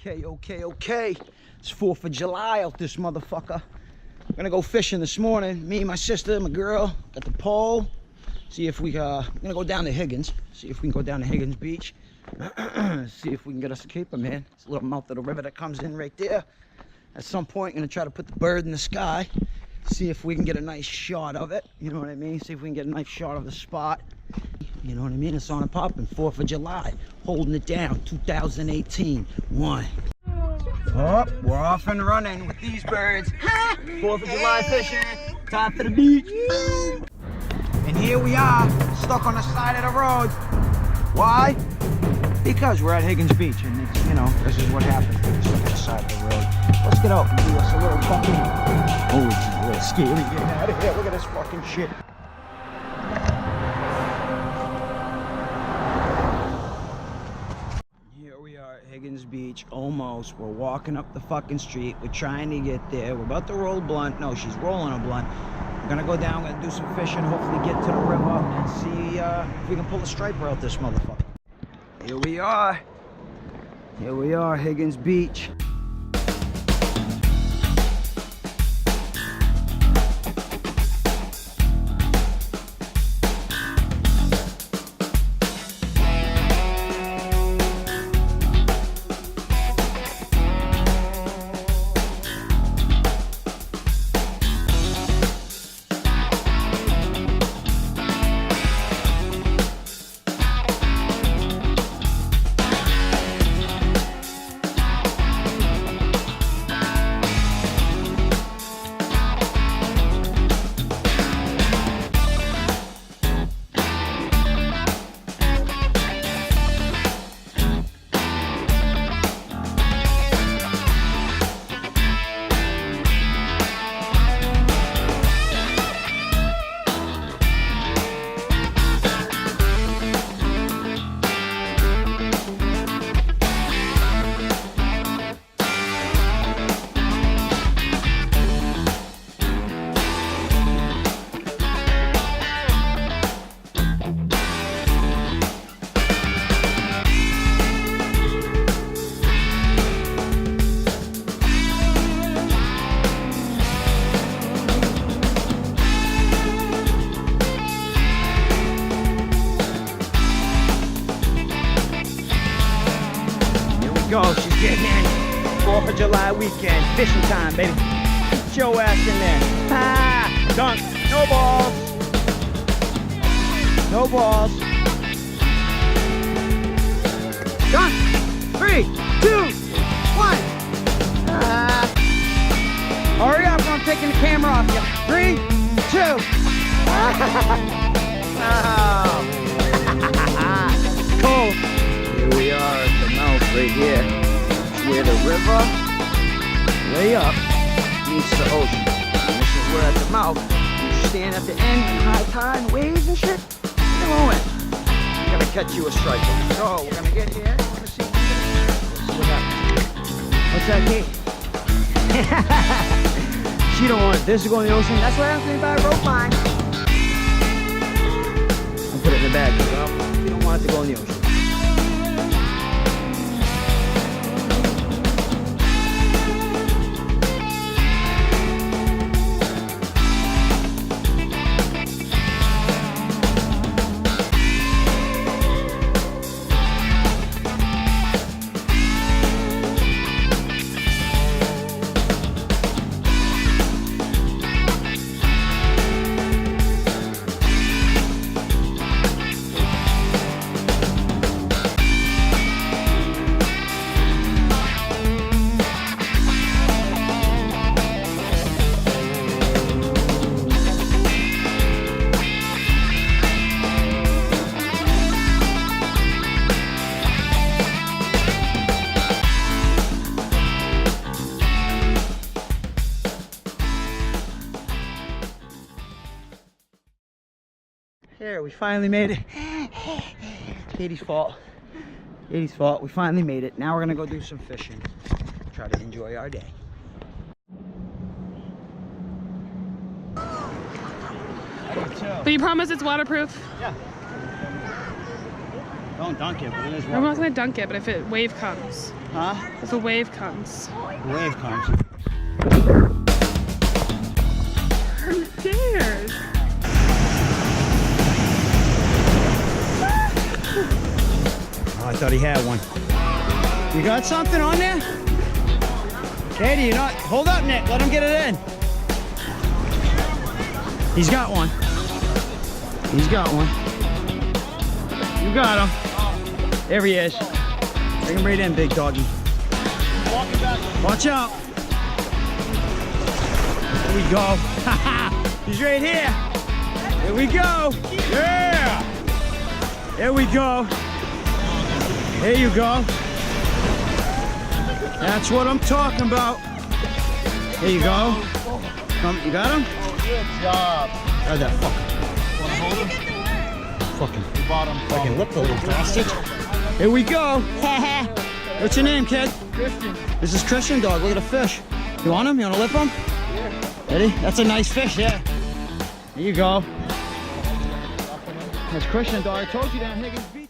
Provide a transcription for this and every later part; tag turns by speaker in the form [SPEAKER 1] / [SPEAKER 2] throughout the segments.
[SPEAKER 1] Okay. It's 4th of July out this motherfucker. We're gonna go fishing this morning. Me, my sister, my girl, got the pole. See if we, we're gonna go down to Higgins. See if we can go down to Higgins Beach. See if we can get us a keeper, man. It's a little mouth of the river that comes in right there. At some point, I'm gonna try to put the bird in the sky. See if we can get a nice shot of it. You know what I mean? See if we can get a nice shot of the spot. You know what I mean? It's on and popping. 4th of July. Holding it down. 2018. One. Oh, we're off and running with these birds. 4th of July fishing. Top of the beach. And here we are, stuck on the side of the road. Why? Because we're at Higgins Beach, and it's, you know, this is what happens when you're stuck on the side of the road. Let's get out and do us a little fucking... Oh, it's a little scary getting out of here. Look at this fucking shit. Here we are at Higgins Beach, almost. We're walking up the fucking street. We're trying to get there. We're about to roll blunt. No, she's rolling a blunt. We're gonna go down, we're gonna do some fishing, hopefully get to the river and see if we can pull a striper out this motherfucker. Here we are. Here we are, Higgins Beach. Go, she's getting in. 4th of July weekend, fishing time, baby. Get your ass in there. Ah, dunk. No balls. No balls. Dunk. 3, 2, 1. Hurry up, I'm taking the camera off you. 3, 2. Oh. Cool. Here we are at the mouth right here. It's where the river, way up, meets the ocean. And this is where at the mouth, you stand at the end, high tide, waves and shit. In a moment, I'm gonna catch you a striper. So we're gonna get here. We're gonna see what happens. What's that, Kate? She don't want this to go in the ocean. That's what happens when you buy a rope line. I'll put it in the bag. Well, you don't want it to go in the ocean. Here, we finally made it. Katie's fault. Katie's fault. We finally made it. Now we're gonna go do some fishing. Try to enjoy our day.
[SPEAKER 2] But you promise it's waterproof?
[SPEAKER 1] Yeah. Don't dunk it, but it is water.
[SPEAKER 2] I'm not gonna dunk it, but if a wave comes.
[SPEAKER 1] Huh?
[SPEAKER 2] If a wave comes.
[SPEAKER 1] Wave comes.
[SPEAKER 2] I'm scared.
[SPEAKER 1] Oh, I thought he had one. You got something on there? Katie, you're not. Hold up, Nick. Let him get it in. He's got one. He's got one. You got him. There he is. Bring him right in, big doggy. Watch out. There we go. He's right here. Here we go. Yeah. There we go. There you go. That's what I'm talking about. There you go. Come, you got him?
[SPEAKER 3] Good job.
[SPEAKER 1] How'd that fucker?
[SPEAKER 3] Wanna hold him?
[SPEAKER 1] Fucking.
[SPEAKER 3] You bought him.
[SPEAKER 1] Fucking lip the little bastard. Here we go. What's your name, kid?
[SPEAKER 3] Christian.
[SPEAKER 1] This is Christian, dog. Look at the fish. You want him? You want to lip him?
[SPEAKER 3] Yeah.
[SPEAKER 1] Ready? That's a nice fish, yeah. There you go. That's Christian, dog. I told you down Higgins Beach.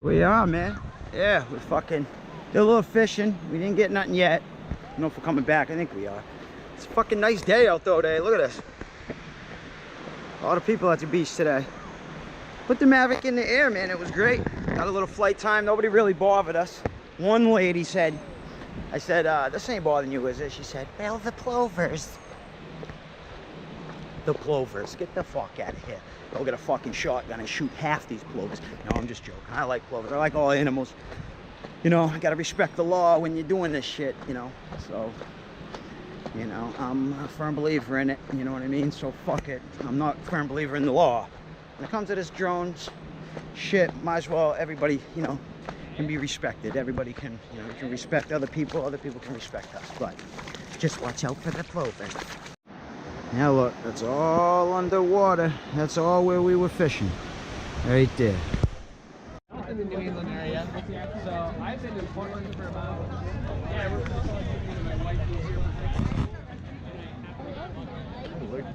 [SPEAKER 1] We are, man. Yeah, we're fucking did a little fishing. We didn't get nothing yet. I don't know if we're coming back. I think we are. It's a fucking nice day out though today. Look at this. A lot of people at the beach today. Put the Mavic in the air, man. It was great. Got a little flight time. Nobody really bothered us. One lady said, I said, this ain't bothering you, is it? She said, well, the plovers. The plovers. Get the fuck out of here. Go get a fucking shotgun and shoot half these plovers. No, I'm just joking. I like plovers. I like all animals. You know, I gotta respect the law when you're doing this shit, you know. So, you know, I'm a firm believer in it. You know what I mean? So fuck it. I'm not a firm believer in the law. When it comes to this drones shit, might as well everybody, you know, can be respected. Everybody can, you know, can respect other people can respect us. But just watch out for the plover. Now look, that's all underwater. That's all where we were fishing. Right there.
[SPEAKER 3] In the New England area. So I've been in Portland for about my wife was here.